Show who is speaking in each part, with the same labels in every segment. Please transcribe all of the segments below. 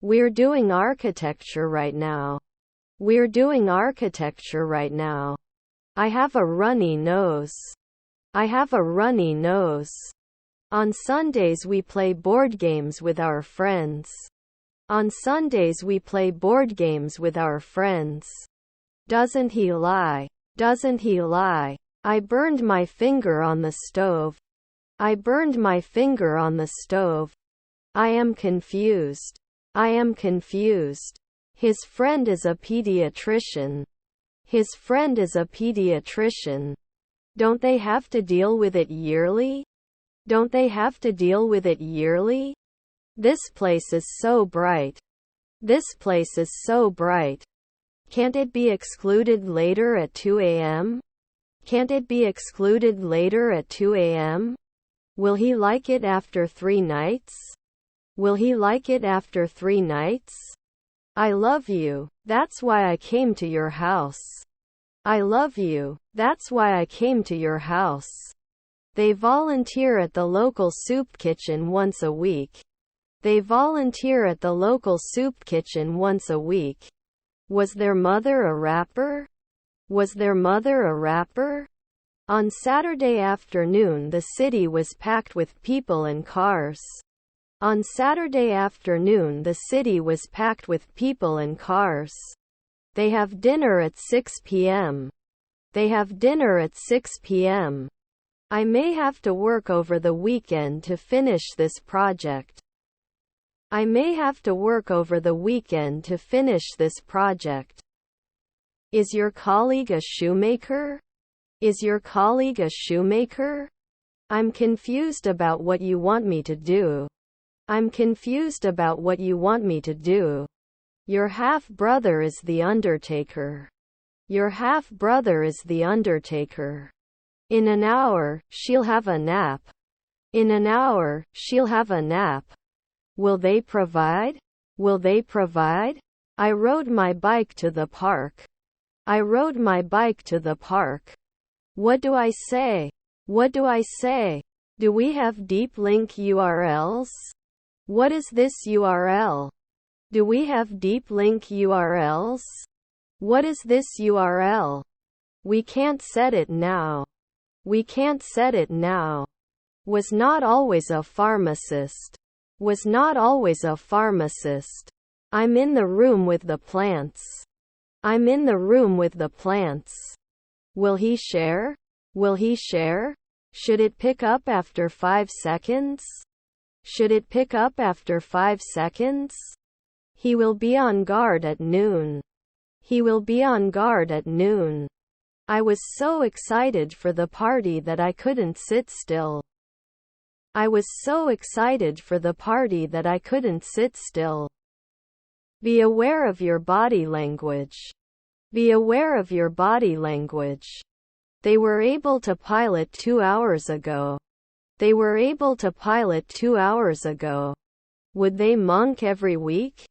Speaker 1: We're doing architecture right now. We're doing architecture right now. I have a runny nose. I have a runny nose. On Sundays we play board games with our friends. On Sundays we play board games with our friends. Doesn't he lie? Doesn't he lie? I burned my finger on the stove. I burned my finger on the stove. I am confused. I am confused. His friend is a pediatrician. His friend is a pediatrician. Don't they have to deal with it yearly? Don't they have to deal with it yearly? This place is so bright. This place is so bright. Can't it be excluded later at 2 a.m.? Can't it be excluded later at 2 a.m.? Will he like it after 3 nights? Will he like it after 3 nights? I love you. That's why I came to your house. I love you. That's why I came to your house. They volunteer at the local soup kitchen once a week. They volunteer at the local soup kitchen once a week. Was their mother a rapper? Was their mother a rapper? On Saturday afternoon the city was packed with people and cars. On Saturday afternoon the city was packed with people and cars. They have dinner at 6 p.m. They have dinner at 6 p.m. I may have to work over the weekend to finish this project. I may have to work over the weekend to finish this project. Is your colleague a shoemaker? Is your colleague a shoemaker? I'm confused about what you want me to do. I'm confused about what you want me to do. Your half-brother is the undertaker. Your half-brother is the undertaker. In an hour, she'll have a nap. In an hour, she'll have a nap. Will they provide? Will they provide? I rode my bike to the park. I rode my bike to the park. What do I say? What do I say? Do we have deep link URLs? What is this URL? Do we have deep link URLs? What is this URL? We can't set it now. We can't set it now. Was not always a pharmacist. Was not always a pharmacist. I'm in the room with the plants. I'm in the room with the plants. Will he share? Will he share? Should it pick up after 5 seconds? Should it pick up after 5 seconds? He will be on guard at noon. He will be on guard at noon. I was so excited for the party that I couldn't sit still. I was so excited for the party that I couldn't sit still. Be aware of your body language. Be aware of your body language. They were able to pilot 2 hours ago. They were able to pilot 2 hours ago. Would they monk every week?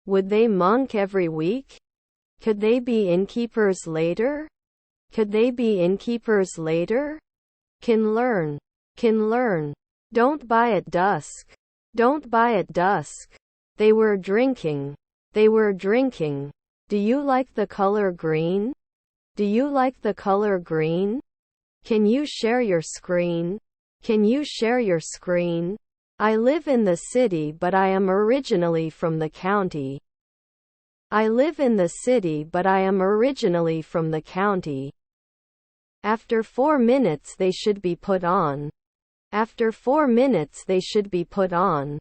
Speaker 1: Would they monk every week? Could they be innkeepers later? Could they be innkeepers later? Can learn. Can learn. Don't buy at dusk. Don't buy at dusk. They were drinking. They were drinking. Do you like the color green? Do you like the color green? Can you share your screen? Can you share your screen? I live in the city but I am originally from the county. I live in the city but I am originally from the county. After 4 minutes they should be put on. After 4 minutes they should be put on.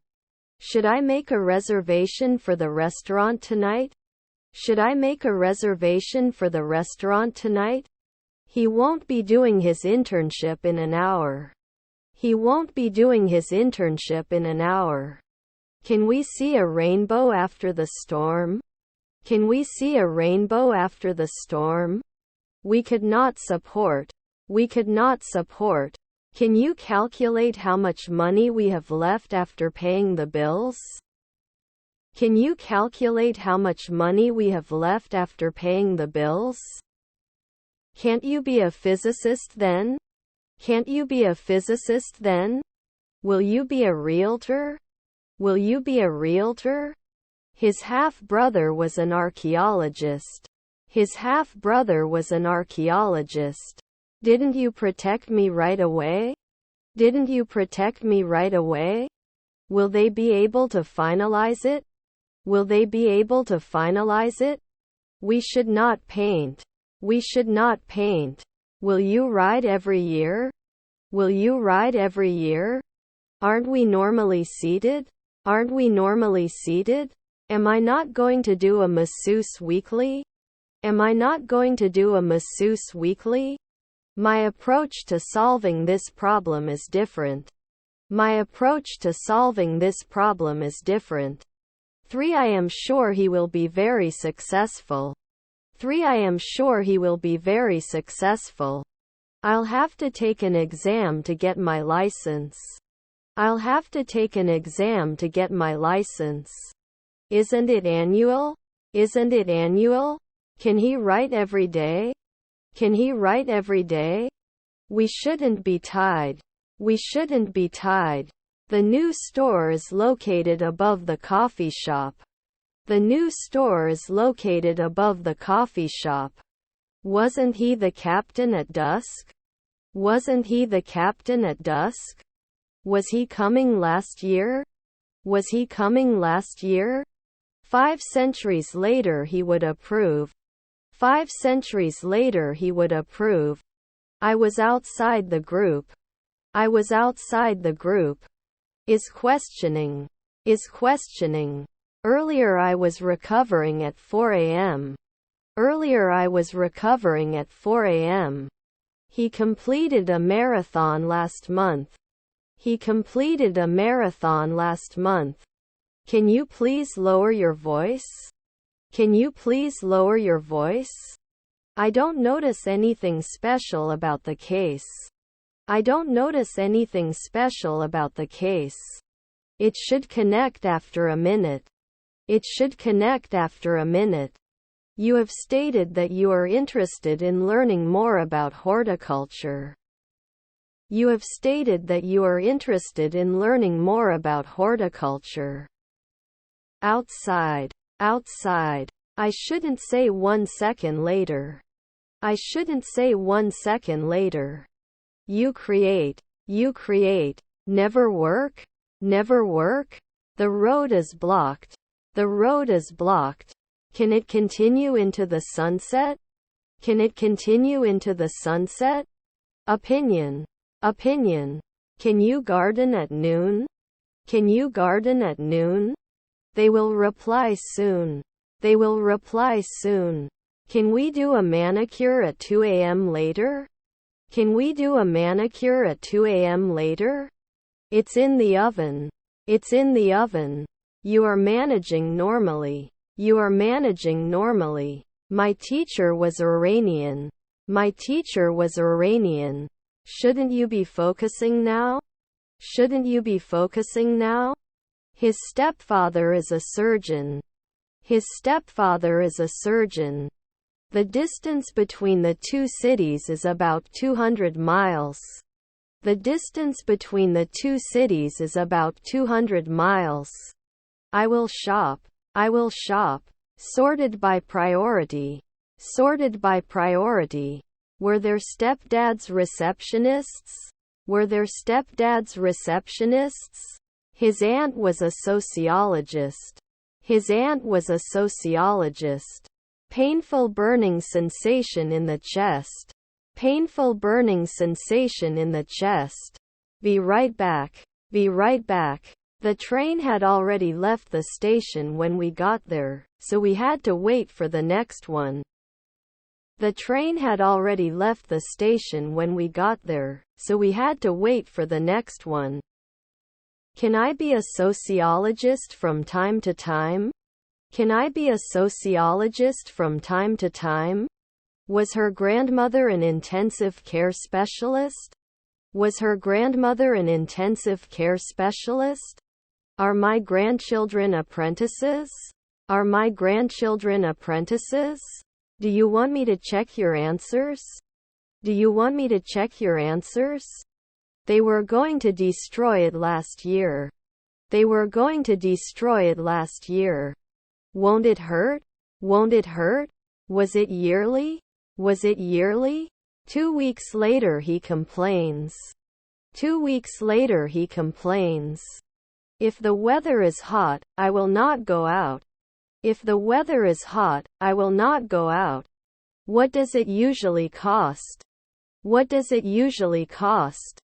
Speaker 1: Should I make a reservation for the restaurant tonight? Should I make a reservation for the restaurant tonight? He won't be doing his internship in an hour. He won't be doing his internship in an hour. Can we see a rainbow after the storm? Can we see a rainbow after the storm? We could not support. We could not support. Can you calculate how much money we have left after paying the bills? Can you calculate how much money we have left after paying the bills? Can't you be a physicist then? Can't you be a physicist then? Will you be a realtor? Will you be a realtor? His half-brother was an archaeologist. His half-brother was an archaeologist. Didn't you protect me right away? Didn't you protect me right away? Will they be able to finalize it? Will they be able to finalize it? We should not paint. We should not paint. Will you ride every year? Will you ride every year? Aren't we normally seated? Aren't we normally seated? Am I not going to do a masseuse weekly? Am I not going to do a masseuse weekly? My approach to solving this problem is different. My approach to solving this problem is different. 3. I am sure he will be very successful. 3. I am sure he will be very successful. I'll have to take an exam to get my license. I'll have to take an exam to get my license. Isn't it annual? Isn't it annual? Can he write every day? Can he write every day? We shouldn't be tied. We shouldn't be tied. The new store is located above the coffee shop. The new store is located above the coffee shop. Wasn't he the captain at dusk? Wasn't he the captain at dusk? Was he coming last year? Was he coming last year? 5 centuries later he would approve. 5 centuries later he would approve. I was outside the group. I was outside the group. Is questioning. Is questioning. Earlier I was recovering at 4 a.m. Earlier I was recovering at 4 a.m. He completed a marathon last month. He completed a marathon last month. Can you please lower your voice? Can you please lower your voice? I don't notice anything special about the case. I don't notice anything special about the case. It should connect after a minute. It should connect after a minute. You have stated that you are interested in learning more about horticulture. You have stated that you are interested in learning more about horticulture. Outside. Outside. I shouldn't say 1 second later. I shouldn't say 1 second later. You create. You create. Never work? Never work? The road is blocked. The road is blocked. Can it continue into the sunset? Can it continue into the sunset? Opinion. Opinion. Can you garden at noon? Can you garden at noon? They will reply soon. They will reply soon. Can we do a manicure at 2 a.m. later? Can we do a manicure at 2 a.m. later? It's in the oven. It's in the oven. You are managing normally. You are managing normally. My teacher was Iranian. My teacher was Iranian. Shouldn't you be focusing now? Shouldn't you be focusing now? His stepfather is a surgeon. His stepfather is a surgeon. The distance between the two cities is about 200 miles. The distance between the two cities is about 200 miles. I will shop. I will shop. Sorted by priority. Sorted by priority. Were their stepdads receptionists? Were their stepdads receptionists? His aunt was a sociologist. His aunt was a sociologist. Painful burning sensation in the chest. Painful burning sensation in the chest. Be right back. Be right back. The train had already left the station when we got there, so we had to wait for the next one. The train had already left the station when we got there, so we had to wait for the next one. Can I be a sociologist from time to time? Can I be a sociologist from time to time? Was her grandmother an intensive care specialist? Was her grandmother an intensive care specialist? Are my grandchildren apprentices? Are my grandchildren apprentices? Do you want me to check your answers? Do you want me to check your answers? They were going to destroy it last year. They were going to destroy it last year. Won't it hurt? Won't it hurt? Was it yearly? Was it yearly? 2 weeks later he complains. 2 weeks later he complains. If the weather is hot, I will not go out. If the weather is hot, I will not go out. What does it usually cost? What does it usually cost?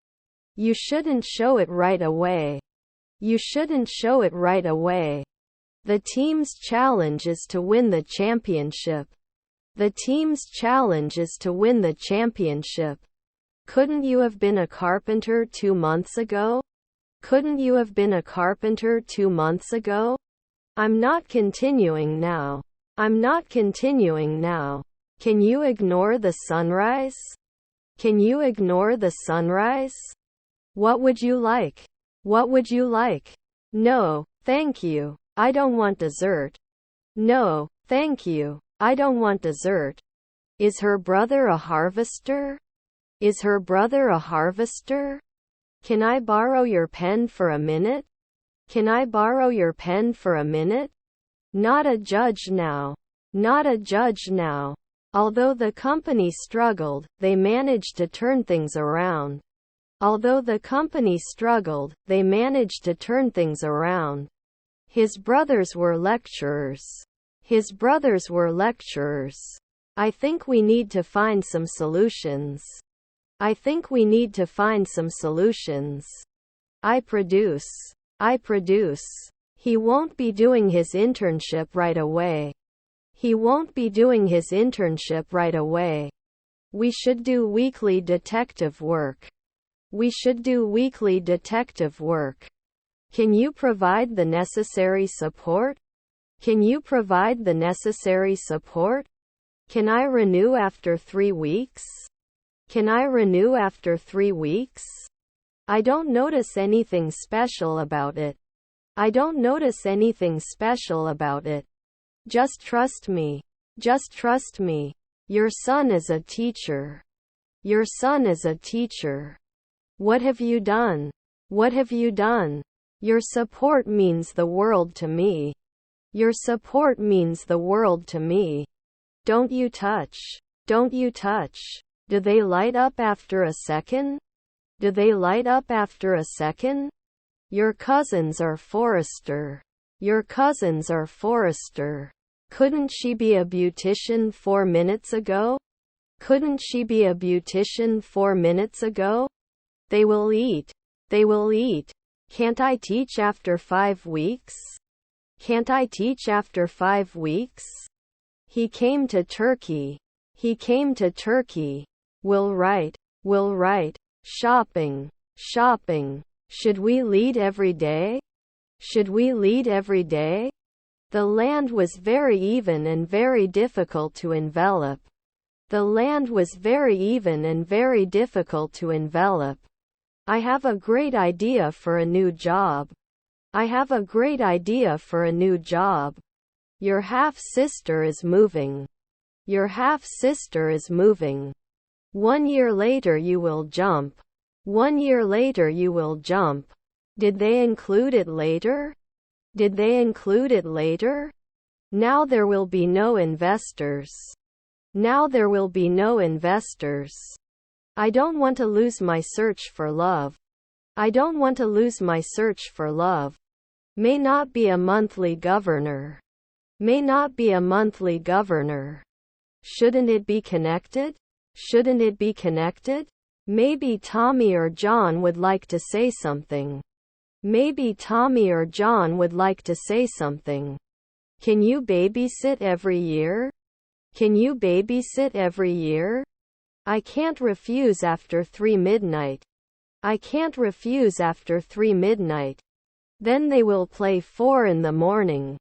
Speaker 1: You shouldn't show it right away. You shouldn't show it right away. The team's challenge is to win the championship. The team's challenge is to win the championship. Couldn't you have been a carpenter 2 months ago? Couldn't you have been a carpenter 2 months ago? I'm not continuing now. I'm not continuing now. Can you ignore the sunrise? Can you ignore the sunrise? What would you like? What would you like? No, thank you. I don't want dessert. No, thank you. I don't want dessert. Is her brother a harvester? Is her brother a harvester? Can I borrow your pen for a minute? Can I borrow your pen for a minute? Not a judge now. Not a judge now. Although the company struggled, they managed to turn things around. Although the company struggled, they managed to turn things around. His brothers were lecturers. His brothers were lecturers. I think we need to find some solutions. I think we need to find some solutions. I produce. I produce. He won't be doing his internship right away. He won't be doing his internship right away. We should do weekly detective work. We should do weekly detective work. Can you provide the necessary support? Can you provide the necessary support? Can I renew after 3 weeks? Can I renew after 3 weeks? I don't notice anything special about it. I don't notice anything special about it. Just trust me. Just trust me. Your son is a teacher. Your son is a teacher. What have you done? What have you done? Your support means the world to me. Your support means the world to me. Don't you touch. Don't you touch. Do they light up after a second? Do they light up after a second? Your cousins are Forrester. Your cousins are Forrester. Couldn't she be a beautician 4 minutes ago? Couldn't she be a beautician 4 minutes ago? They will eat. They will eat. Can't I teach after 5 weeks? Can't I teach after 5 weeks? He came to Turkey. He came to Turkey. Will write. Will write. Shopping. Shopping. Should we lead every day? Should we lead every day? The land was very even and very difficult to envelop. The land was very even and very difficult to envelop. I have a great idea for a new job. I have a great idea for a new job. Your half-sister is moving. Your half-sister is moving. 1 year later you will jump. 1 year later you will jump. Did they include it later? Did they include it later? Now there will be no investors. Now there will be no investors. I don't want to lose my search for love. I don't want to lose my search for love. May not be a monthly governor. May not be a monthly governor. Shouldn't it be connected? Shouldn't it be connected? Maybe Tommy or John would like to say something. Maybe Tommy or John would like to say something. Can you babysit every year? Can you babysit every year? I can't refuse after 3 midnight. I can't refuse after 3 midnight. Then they will play 4 in the morning.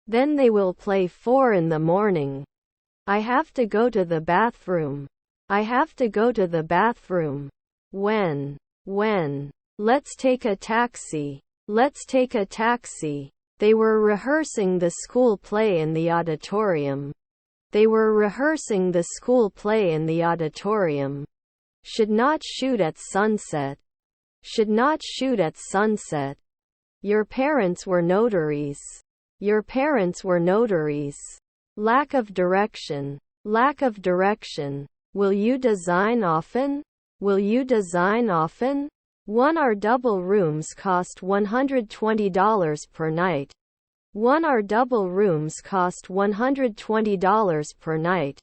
Speaker 1: Then they will play 4 in the morning. I have to go to the bathroom. I have to go to the bathroom. When? Let's take a taxi. Let's take a taxi. They were rehearsing the school play in the auditorium. They were rehearsing the school play in the auditorium. Should not shoot at sunset. Should not shoot at sunset. Your parents were notaries. Your parents were notaries. Lack of direction. Lack of direction. Will you design often? Will you design often? One our double rooms cost $120 per night. One our double rooms cost $120 per night.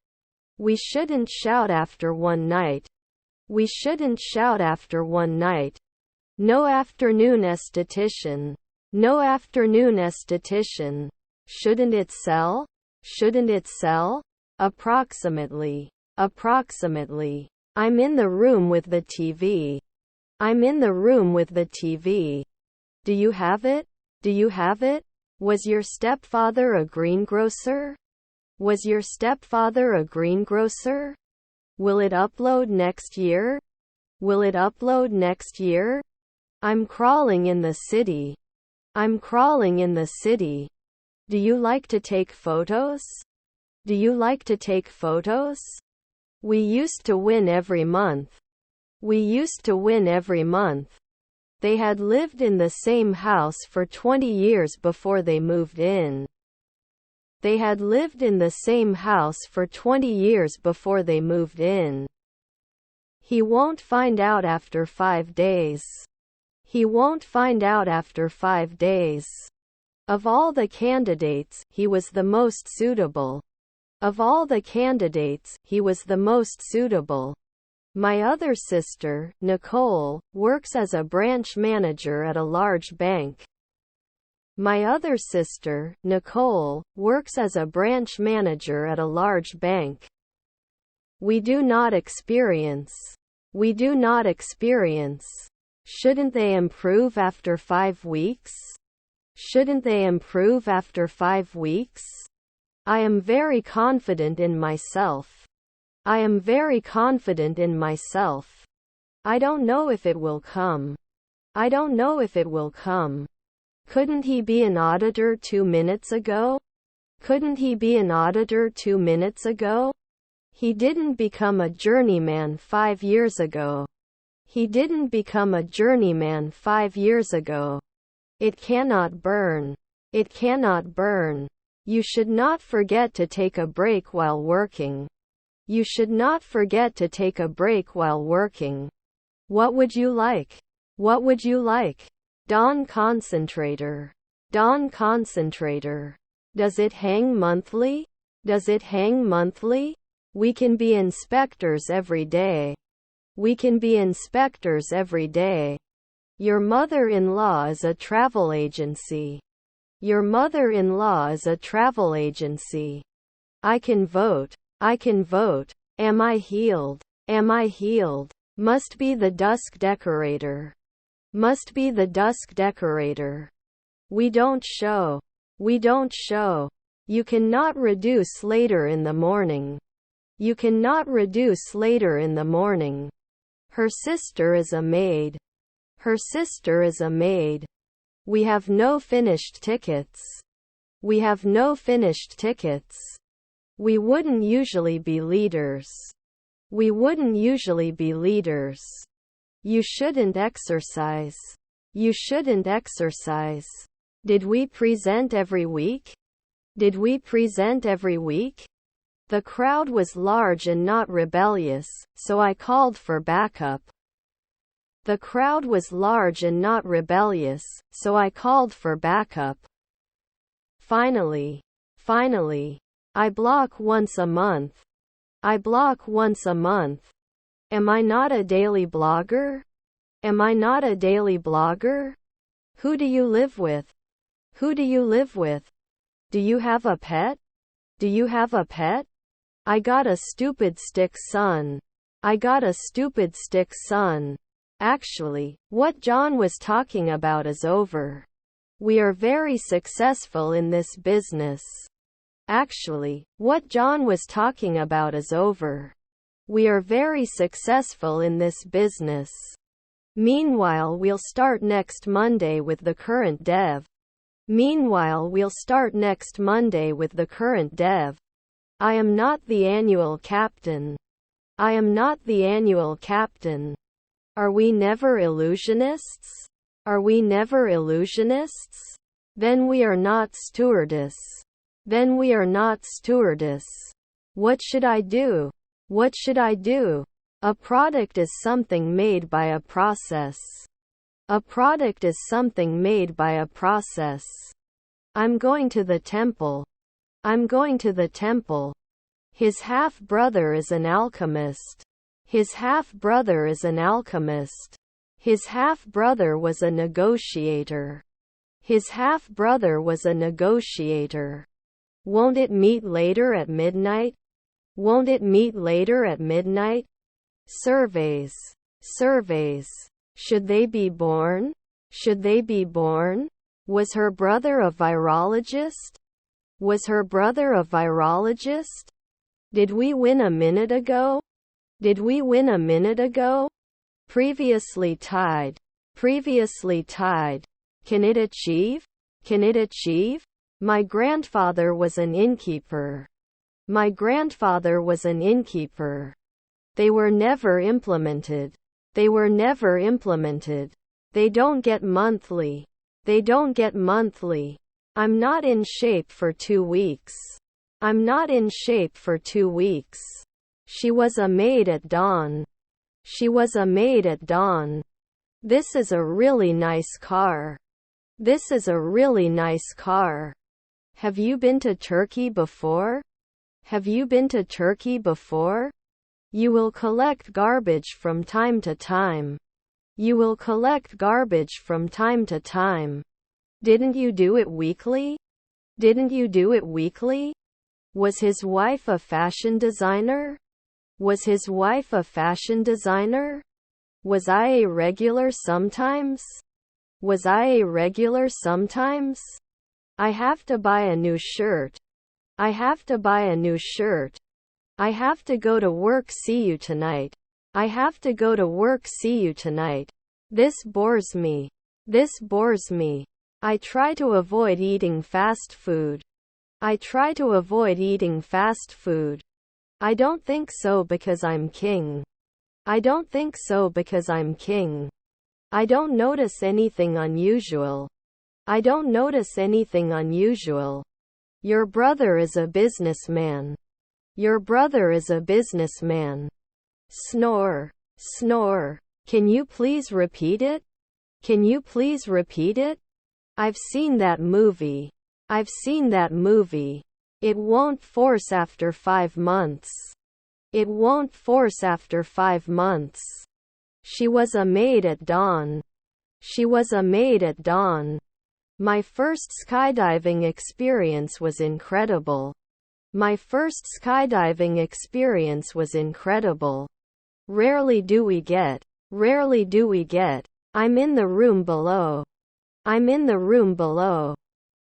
Speaker 1: We shouldn't shout after one night. We shouldn't shout after one night. No afternoon esthetician. No afternoon esthetician. Shouldn't it sell? Shouldn't it sell? Approximately. Approximately. I'm in the room with the TV. I'm in the room with the TV. Do you have it? Do you have it? Was your stepfather a greengrocer? Was your stepfather a greengrocer? Will it upload next year? Will it upload next year? I'm crawling in the city. I'm crawling in the city. Do you like to take photos? Do you like to take photos? We used to win every month. We used to win every month. They had lived in the same house for 20 years before they moved in. They had lived in the same house for 20 years before they moved in. He won't find out after 5 days. He won't find out after 5 days. Of all the candidates, he was the most suitable. Of all the candidates, he was the most suitable. My other sister, Nicole, works as a branch manager at a large bank. My other sister, Nicole, works as a branch manager at a large bank. We do not experience. We do not experience. Shouldn't they improve after 5 weeks? Shouldn't they improve after 5 weeks? I am very confident in myself. I am very confident in myself. I don't know if it will come. I don't know if it will come. Couldn't he be an auditor 2 minutes ago? Couldn't he be an auditor 2 minutes ago? He didn't become a journeyman 5 years ago. He didn't become a journeyman 5 years ago. It cannot burn. It cannot burn. You should not forget to take a break while working. You should not forget to take a break while working. What would you like? What would you like? Dawn concentrator. Dawn concentrator. Does it hang monthly? Does it hang monthly? We can be inspectors every day. We can be inspectors every day. Your mother-in-law is a travel agency. Your mother-in-law is a travel agency. I can vote. I can vote. Am I healed? Am I healed? Must be the dusk decorator. Must be the dusk decorator. We don't show. We don't show. You cannot reduce later in the morning. You cannot reduce later in the morning. Her sister is a maid. Her sister is a maid. We have no finished tickets. We have no finished tickets. We wouldn't usually be leaders. We wouldn't usually be leaders. You shouldn't exercise. You shouldn't exercise. Did we present every week? Did we present every week? The crowd was large and not rebellious, so I called for backup. The crowd was large and not rebellious, so I called for backup. Finally, I block once a month. I block once a month. Am I not a daily blogger? Am I not a daily blogger? Who do you live with? Who do you live with? Do you have a pet? Do you have a pet? I got a stupid stick son. I got a stupid stick son. Actually, what John was talking about is over. We are very successful in this business. Actually, what John was talking about is over. We are very successful in this business. Meanwhile, we'll start next Monday with the current dev. Meanwhile, we'll start next Monday with the current dev. I am not the annual captain. I am not the annual captain. Are we never illusionists? Are we never illusionists? Then we are not stewardess. Then we are not stewardess. What should I do? What should I do? A product is something made by a process. A product is something made by a process. I'm going to the temple. I'm going to the temple. His half-brother is an alchemist. His half-brother is an alchemist. His half-brother was a negotiator. His half-brother was a negotiator. Won't it meet later at midnight? Won't it meet later at midnight? Surveys. Surveys. Should they be born? Should they be born? Was her brother a virologist? Was her brother a virologist? Did we win a minute ago? Did we win a minute ago? Previously tied. Previously tied. Can it achieve? Can it achieve? My grandfather was an innkeeper. My grandfather was an innkeeper. They were never implemented. They were never implemented. They don't get monthly. They don't get monthly. I'm not in shape for 2 weeks. I'm not in shape for 2 weeks. She was a maid at dawn. She was a maid at dawn. This is a really nice car. This is a really nice car. Have you been to Turkey before? Have you been to Turkey before? You will collect garbage from time to time. You will collect garbage from time to time. Didn't you do it weekly? Didn't you do it weekly? Was his wife a fashion designer? Was his wife a fashion designer? Was I a regular sometimes? Was I a regular sometimes? I have to buy a new shirt. I have to buy a new shirt. I have to go to work. See you tonight. I have to go to work. See you tonight. This bores me. This bores me. I try to avoid eating fast food. I try to avoid eating fast food. I don't think so because I'm king. I don't think so because I'm king. I don't notice anything unusual. I don't notice anything unusual. Your brother is a businessman. Your brother is a businessman. Snore. Snore. Can you please repeat it? Can you please repeat it? I've seen that movie. I've seen that movie. It won't force after 5 months. It won't force after 5 months. She was a maid at dawn. She was a maid at dawn. My first skydiving experience was incredible. My first skydiving experience was incredible. Rarely do we get. Rarely do we get. I'm in the room below. I'm in the room below.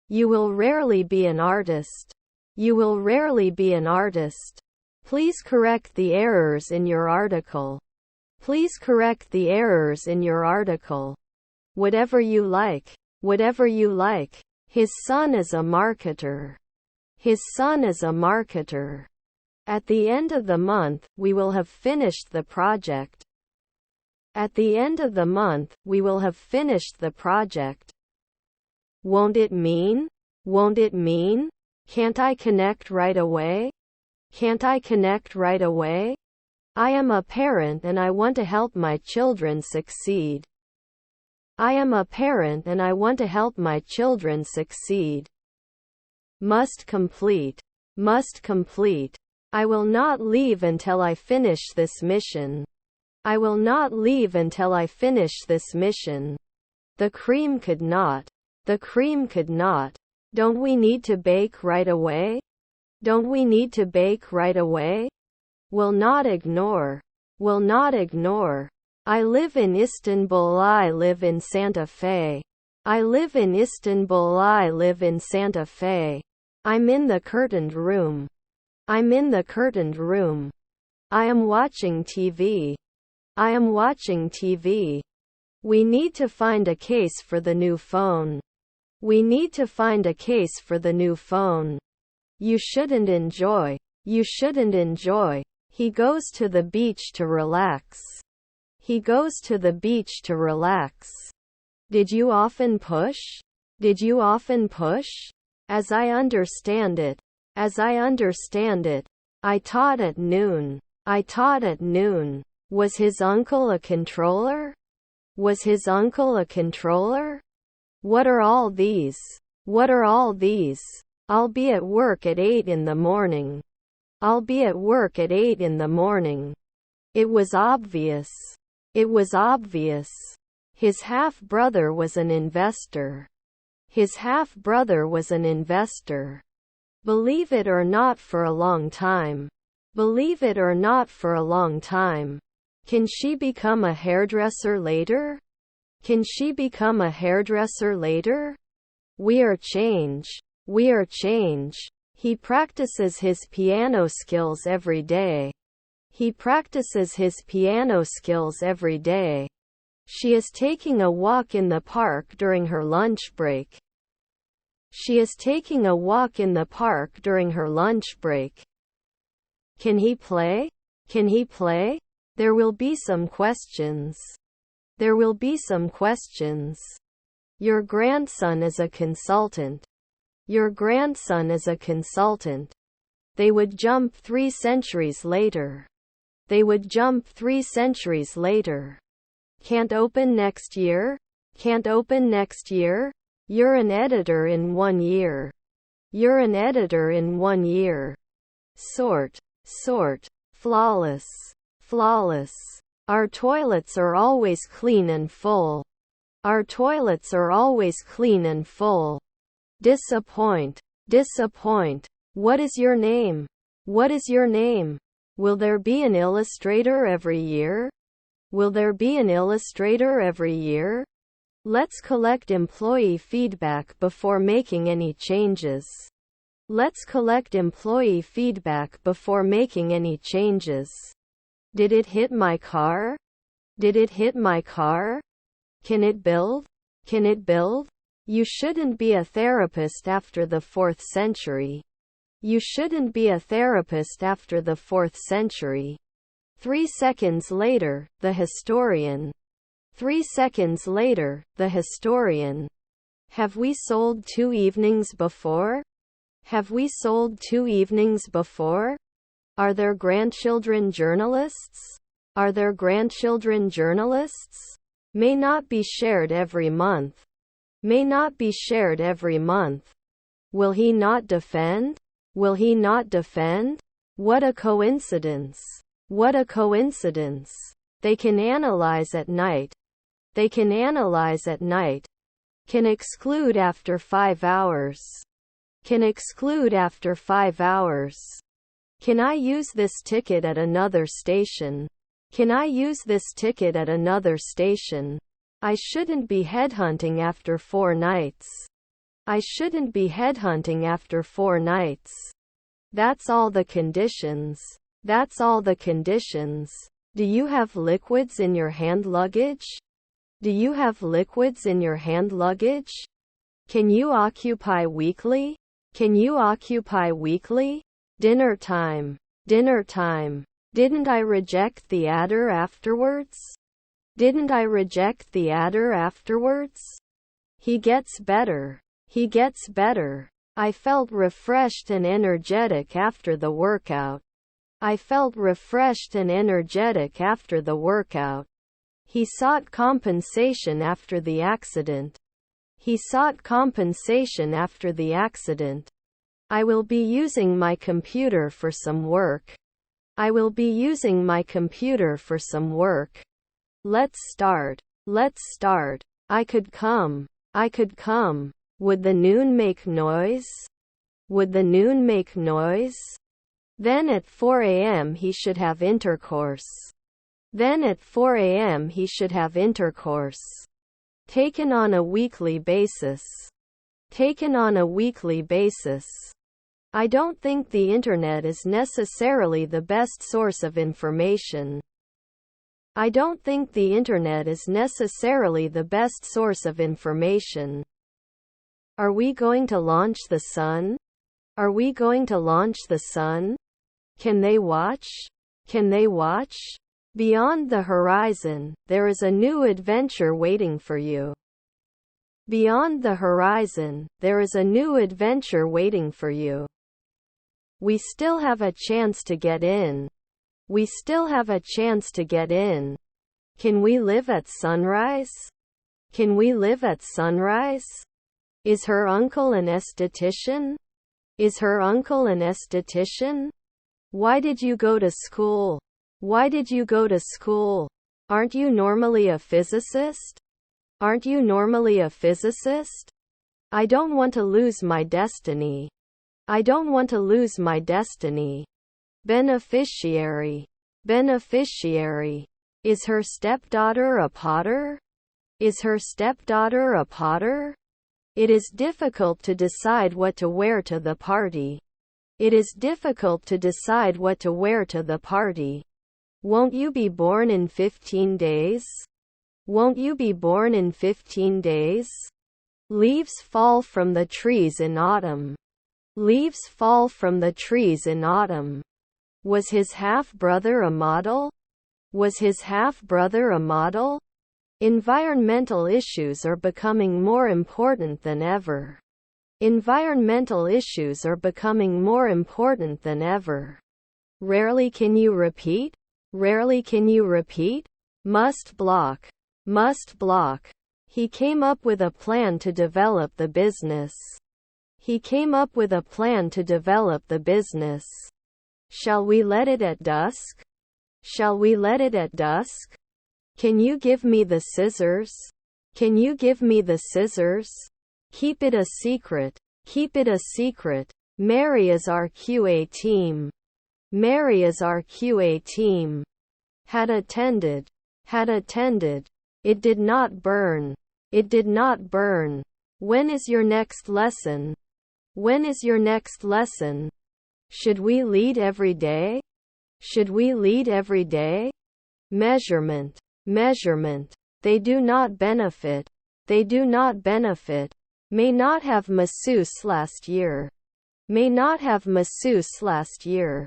Speaker 1: You will rarely be an artist. You will rarely be an artist. Please correct the errors in your article. Please correct the errors in your article. Whatever you like. Whatever you like. His son is a marketer. His son is a marketer. At the end of the month, we will have finished the project. At the end of the month, we will have finished the project. Won't it mean? Won't it mean? Can't I connect right away? Can't I connect right away? I am a parent and I want to help my children succeed. I am a parent and I want to help my children succeed. Must complete. Must complete. I will not leave until I finish this mission. I will not leave until I finish this mission. The cream could not. The cream could not. Don't we need to bake right away? Don't we need to bake right away? Will not ignore. Will not ignore. I live in Istanbul. I live in Santa Fe. I live in Istanbul. I live in Santa Fe. I'm in the curtained room. I'm in the curtained room. I am watching TV. I am watching TV. We need to find a case for the new phone. We need to find a case for the new phone. You shouldn't enjoy. You shouldn't enjoy. He goes to the beach to relax. He goes to the beach to relax. Did you often push? Did you often push? As I understand it. As I understand it. I taught at noon. I taught at noon. Was his uncle a controller? Was his uncle a controller? What are all these? What are all these? I'll be at work at 8 in the morning. I'll be at work at 8 in the morning. It was obvious. It was obvious. His half-brother was an investor. His half-brother was an investor. Believe it or not, for a long time. Believe it or not, for a long time. Can she become a hairdresser later? Can she become a hairdresser later? We are change. We are change. He practices his piano skills every day. He practices his piano skills every day. She is taking a walk in the park during her lunch break. She is taking a walk in the park during her lunch break. Can he play? Can he play? There will be some questions. There will be some questions. Your grandson is a consultant. Your grandson is a consultant. They would jump 3 centuries later. They would jump 3 centuries later. Can't open next year? Can't open next year? You're an editor in 1 year. You're an editor in 1 year. Sort. Sort. Flawless. Flawless. Our toilets are always clean and full. Our toilets are always clean and full. Disappoint. Disappoint. What is your name? What is your name? Will there be an illustrator every year? Will there be an illustrator every year? Let's collect employee feedback before making any changes. Let's collect employee feedback before making any changes. Did it hit my car? Did it hit my car? Can it build? Can it build? You shouldn't be a therapist after the 4th century. You shouldn't be a therapist after the 4th century. 3 seconds later, the historian. 3 seconds later, the historian. Have we sold 2 evenings before? Have we sold 2 evenings before? Are there grandchildren journalists? Are there grandchildren journalists? May not be shared every month. May not be shared every month. Will he not defend? Will he not defend? What a coincidence. What a coincidence. They can analyze at night. They can analyze at night. Can exclude after 5 hours. Can exclude after 5 hours. Can I use this ticket at another station? Can I use this ticket at another station? I shouldn't be headhunting after 4 nights. I shouldn't be headhunting after 4 nights. That's all the conditions. That's all the conditions. Do you have liquids in your hand luggage? Do you have liquids in your hand luggage? Can you occupy weekly? Can you occupy weekly? Dinner time. Dinner time. Didn't I reject the adder afterwards? Didn't I reject the adder afterwards? He gets better. He gets better. I felt refreshed and energetic after the workout. I felt refreshed and energetic after the workout. He sought compensation after the accident. He sought compensation after the accident. I will be using my computer for some work. I will be using my computer for some work. Let's start. Let's start. I could come. I could come. Would the noon make noise? Would the noon make noise? Then at 4 a.m. he should have intercourse. Then at 4 a.m. he should have intercourse. Taken on a weekly basis. Taken on a weekly basis. I don't think the internet is necessarily the best source of information. I don't think the internet is necessarily the best source of information. Are we going to launch the sun? Are we going to launch the sun? Can they watch? Can they watch? Beyond the horizon, there is a new adventure waiting for you. Beyond the horizon, there is a new adventure waiting for you. We still have a chance to get in. We still have a chance to get in. Can we live at sunrise? Can we live at sunrise? Is her uncle an esthetician? Is her uncle an esthetician? Why did you go to school? Why did you go to school? Aren't you normally a physicist? Aren't you normally a physicist? I don't want to lose my destiny. I don't want to lose my destiny. Beneficiary. Beneficiary. Is her stepdaughter a potter? Is her stepdaughter a potter? It is difficult to decide what to wear to the party. It is difficult to decide what to wear to the party. Won't you be born in 15 days? Won't you be born in 15 days? Leaves fall from the trees in autumn. Leaves fall from the trees in autumn. Was his half-brother a model? Was his half-brother a model? Environmental issues are becoming more important than ever. Environmental issues are becoming more important than ever. Rarely can you repeat? Rarely can you repeat? Must block. Must block. He came up with a plan to develop the business. He came up with a plan to develop the business. Shall we let it at dusk? Shall we let it at dusk? Can you give me the scissors? Can you give me the scissors? Keep it a secret. Keep it a secret. Mary is our QA team. Mary is our QA team. Had attended. Had attended. It did not burn. It did not burn. When is your next lesson? When is your next lesson? Should we lead every day? Should we lead every day? Measurement. Measurement. They do not benefit. They do not benefit. May not have masseuse last year. May not have masseuse last year.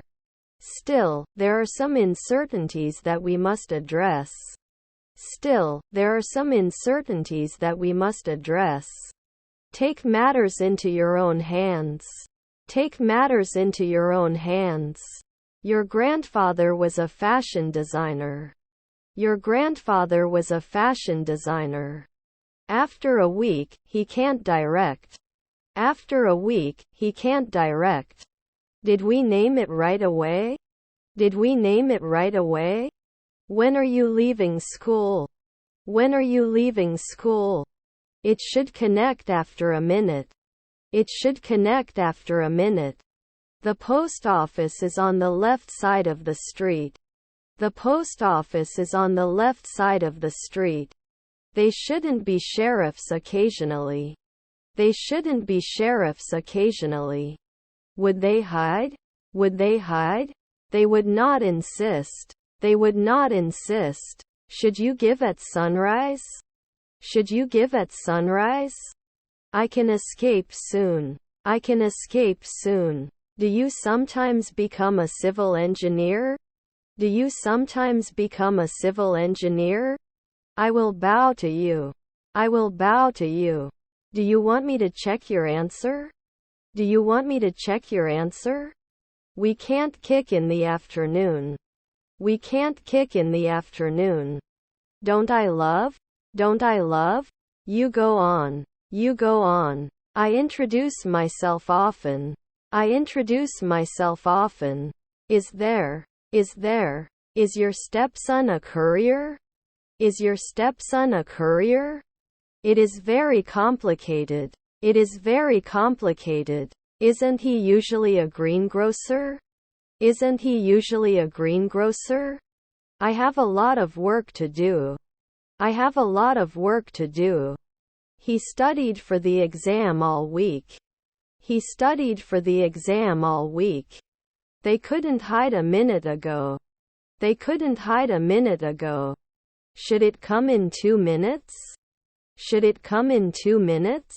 Speaker 1: Still, there are some uncertainties that we must address. Still, there are some uncertainties that we must address. Take matters into your own hands. Take matters into your own hands. Your grandfather was a fashion designer. Your grandfather was a fashion designer. After a week, he can't direct. After a week, he can't direct. Did we name it right away? Did we name it right away? When are you leaving school? When are you leaving school? It should connect after a minute. It should connect after a minute. The post office is on the left side of the street. The post office is on the left side of the street. They shouldn't be sheriffs occasionally. They shouldn't be sheriffs occasionally. Would they hide? Would they hide? They would not insist. They would not insist. Should you give at sunrise? Should you give at sunrise? I can escape soon. I can escape soon. Do you sometimes become a civil engineer? Do you sometimes become a civil engineer? I will bow to you. I will bow to you. Do you want me to check your answer? Do you want me to check your answer? We can't kick in the afternoon. We can't kick in the afternoon. Don't I love? Don't I love? You go on. You go on. I introduce myself often. I introduce myself often. Is there? Is there? Is your stepson a courier? Is your stepson a courier? It is very complicated. It is very complicated. Isn't he usually a greengrocer? Isn't he usually a greengrocer? I have a lot of work to do. I have a lot of work to do. He studied for the exam all week. He studied for the exam all week. They couldn't hide a minute ago. They couldn't hide a minute ago. Should it come in 2 minutes? Should it come in 2 minutes?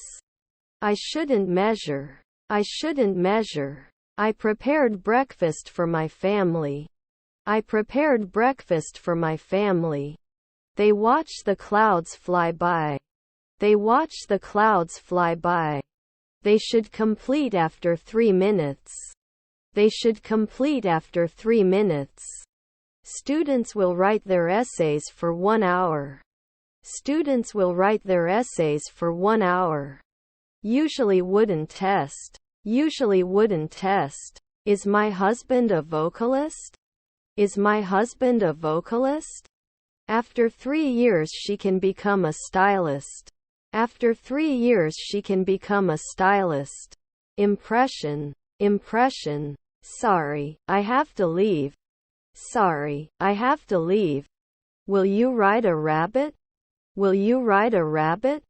Speaker 1: I shouldn't measure. I shouldn't measure. I prepared breakfast for my family. I prepared breakfast for my family. They watch the clouds fly by. They watch the clouds fly by. They should complete after 3 minutes. They should complete after 3 minutes. Students will write their essays for 1 hour. Students will write their essays for 1 hour. Usually wouldn't test. Usually wouldn't test. Is my husband a vocalist? Is my husband a vocalist? After 3 years she can become a stylist. After 3 years she can become a stylist. Impression. Impression. Sorry, I have to leave. Sorry, I have to leave. Will you ride a rabbit? Will you ride a rabbit?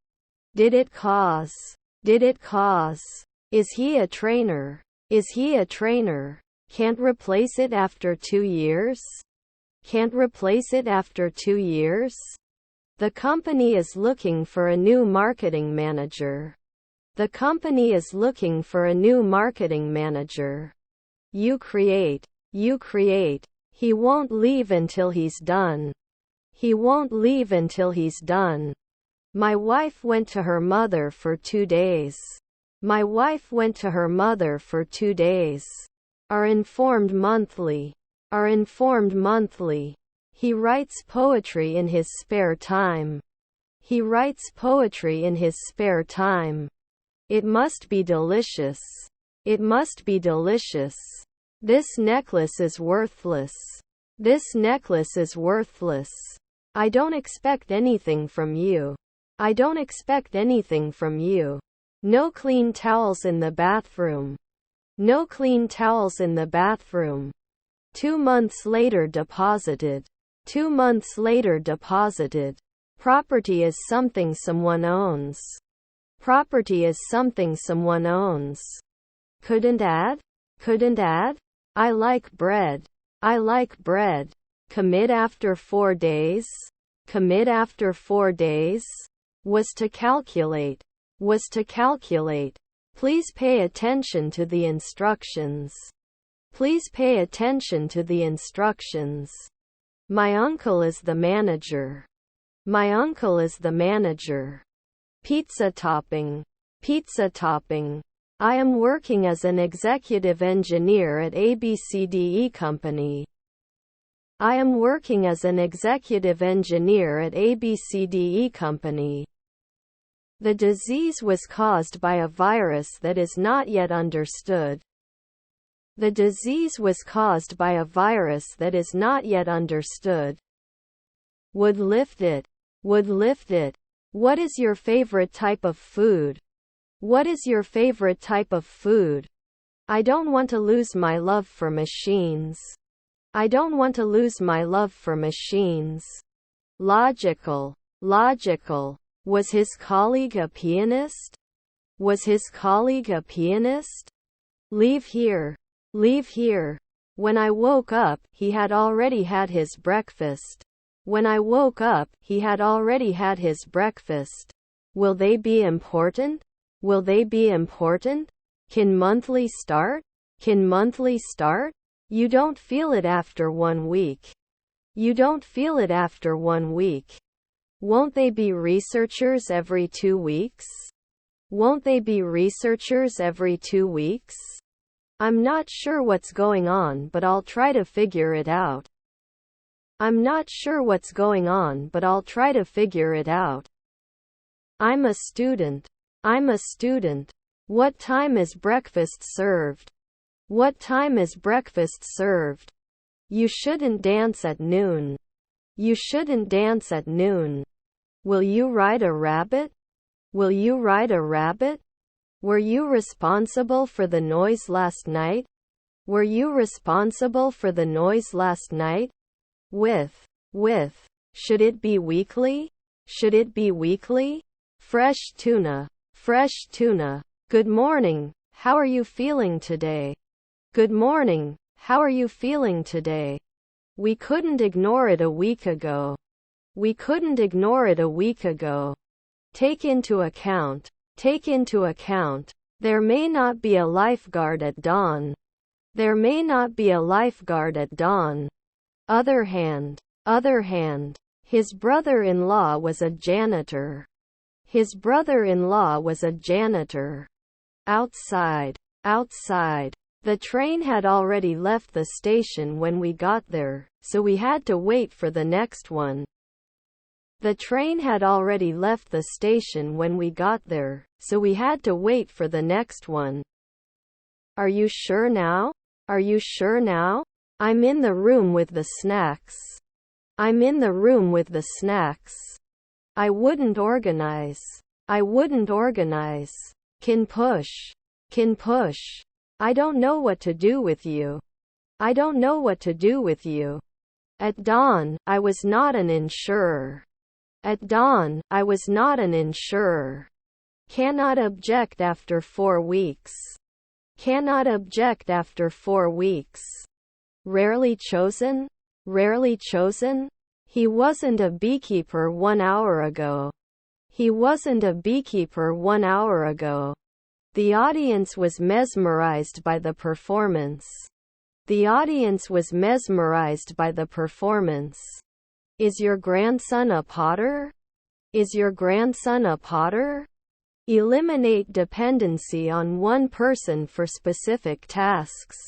Speaker 1: Did it cause? Did it cause? Is he a trainer? Is he a trainer? Can't replace it after 2 years? Can't replace it after 2 years? The company is looking for a new marketing manager. The company is looking for a new marketing manager. You create. You create. He won't leave until he's done. He won't leave until he's done. My wife went to her mother for 2 days. My wife went to her mother for 2 days. Are informed monthly. Are informed monthly. He writes poetry in his spare time. He writes poetry in his spare time. It must be delicious. It must be delicious. This necklace is worthless. This necklace is worthless. I don't expect anything from you. I don't expect anything from you. No clean towels in the bathroom. No clean towels in the bathroom. 2 months later deposited. 2 months later deposited. Property is something someone owns. Property is something someone owns. Couldn't add? Couldn't add? I like bread. I like bread. Commit after 4 days. Commit after 4 days. Was to calculate. Was to calculate. Please pay attention to the instructions. Please pay attention to the instructions. My uncle is the manager. My uncle is the manager. Pizza topping. Pizza topping. I am working as an executive engineer at ABCDE Company. I am working as an executive engineer at ABCDE Company. The disease was caused by a virus that is not yet understood. The disease was caused by a virus that is not yet understood. Would lift it. Would lift it. What is your favorite type of food? What is your favorite type of food? I don't want to lose my love for machines. I don't want to lose my love for machines. Logical. Logical. Was his colleague a pianist? Was his colleague a pianist? Leave here. Leave here. When I woke up, he had already had his breakfast. When I woke up, he had already had his breakfast. Will they be important? Will they be important? Can monthly start? Can monthly start? You don't feel it after 1 week. You don't feel it after 1 week. Won't they be researchers every 2 weeks? Won't they be researchers every 2 weeks? I'm not sure what's going on, but I'll try to figure it out. I'm not sure what's going on, but I'll try to figure it out. I'm a student. I'm a student. What time is breakfast served? What time is breakfast served? You shouldn't dance at noon. You shouldn't dance at noon. Will you ride a rabbit? Will you ride a rabbit? Were you responsible for the noise last night? Were you responsible for the noise last night? With. Should it be weekly? Should it be weekly? Fresh tuna. Fresh tuna. Good morning. How are you feeling today? Good morning. How are you feeling today? We couldn't ignore it a week ago. We couldn't ignore it a week ago. Take into account. Take into account. There may not be a lifeguard at dawn. There may not be a lifeguard at dawn. Other hand. His brother-in-law was a janitor. His brother-in-law was a janitor. Outside. Outside. The train had already left the station when we got there, so we had to wait for the next one. The train had already left the station when we got there, so we had to wait for the next one. Are you sure now? Are you sure now? I'm in the room with the snacks. I'm in the room with the snacks. I wouldn't organize. I wouldn't organize. Can push. Can push. I don't know what to do with you. I don't know what to do with you. At dawn, I was not an insurer. At dawn, I was not an insurer. Cannot object after 4 weeks. Cannot object after 4 weeks. Rarely chosen? Rarely chosen? He wasn't a beekeeper 1 hour ago. He wasn't a beekeeper 1 hour ago. The audience was mesmerized by the performance. The audience was mesmerized by the performance. Is your grandson a potter? Is your grandson a potter? Eliminate dependency on one person for specific tasks.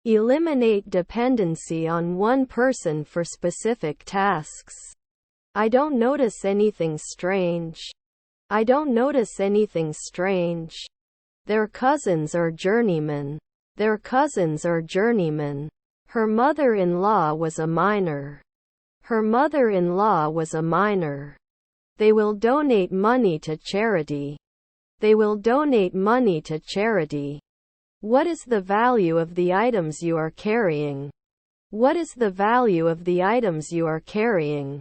Speaker 1: Eliminate dependency on one person for specific tasks. I don't notice anything strange. I don't notice anything strange. Their cousins are journeymen. Their cousins are journeymen. Her mother-in-law was a miner. Her mother-in-law was a miner. They will donate money to charity. They will donate money to charity. What is the value of the items you are carrying? What is the value of the items you are carrying?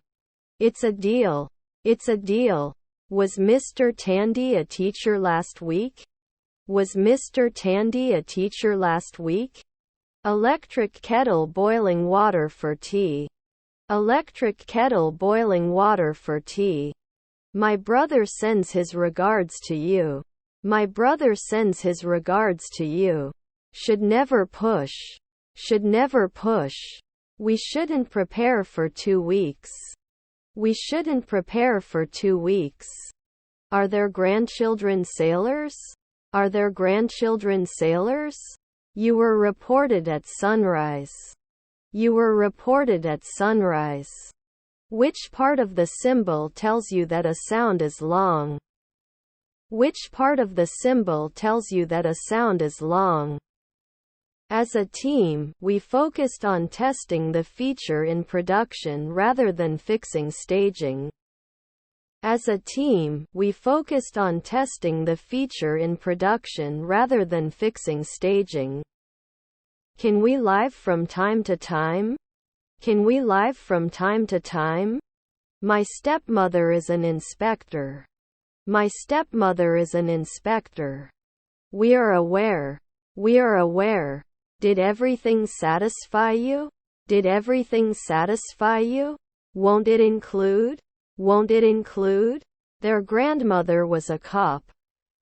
Speaker 1: It's a deal. It's a deal. Was Mr. Tandy a teacher last week? Was Mr. Tandy a teacher last week? Electric kettle boiling water for tea. Electric kettle boiling water for tea. My brother sends his regards to you. My brother sends his regards to you. Should never push. Should never push. We shouldn't prepare for 2 weeks. We shouldn't prepare for 2 weeks. Are their grandchildren sailors? Are their grandchildren sailors? You were reported at sunrise. You were reported at sunrise. Which part of the symbol tells you that a sound is long? Which part of the symbol tells you that a sound is long? As a team, we focused on testing the feature in production rather than fixing staging. As a team, we focused on testing the feature in production rather than fixing staging. Can we live from time to time? Can we live from time to time? My stepmother is an inspector. My stepmother is an inspector. We are aware. We are aware. Did everything satisfy you? Did everything satisfy you? Won't it include? Won't it include? Their grandmother was a cop.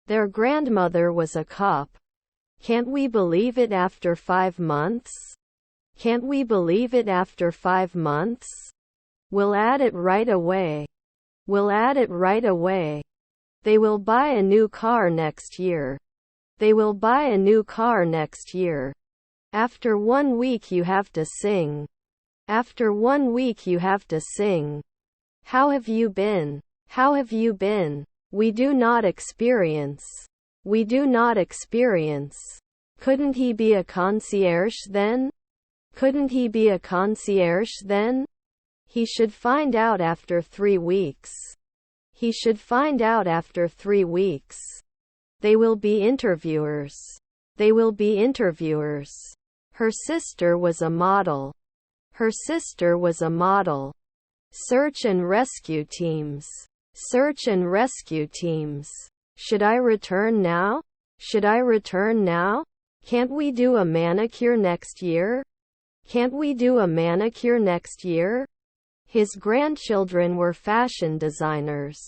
Speaker 1: Their grandmother was a cop. Can't we believe it after 5 months? Can't we believe it after 5 months? We'll add it right away. We'll add it right away. They will buy a new car next year. They will buy a new car next year. After 1 week you have to sing. After 1 week you have to sing. How have you been? How have you been? We do not experience. We do not experience. Couldn't he be a concierge then? Couldn't he be a concierge then? He should find out after 3 weeks. He should find out after 3 weeks. They will be interviewers. They will be interviewers. Her sister was a model. Her sister was a model. Search and rescue teams. Search and rescue teams. Should I return now? Should I return now? Can't we do a manicure next year? Can't we do a manicure next year? His grandchildren were fashion designers.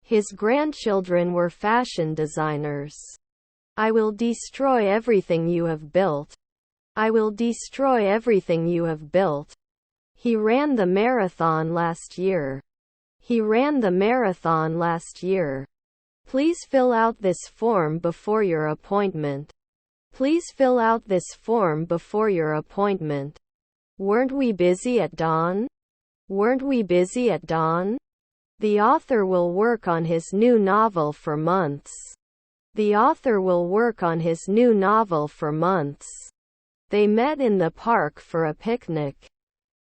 Speaker 1: His grandchildren were fashion designers. I will destroy everything you have built. I will destroy everything you have built. He ran the marathon last year. He ran the marathon last year. Please fill out this form before your appointment. Please fill out this form before your appointment. Weren't we busy at dawn? Weren't we busy at dawn? The author will work on his new novel for months. The author will work on his new novel for months. They met in the park for a picnic.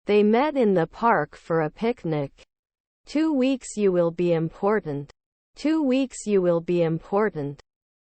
Speaker 1: They met in the park for a picnic. 2 weeks you will be important. 2 weeks you will be important.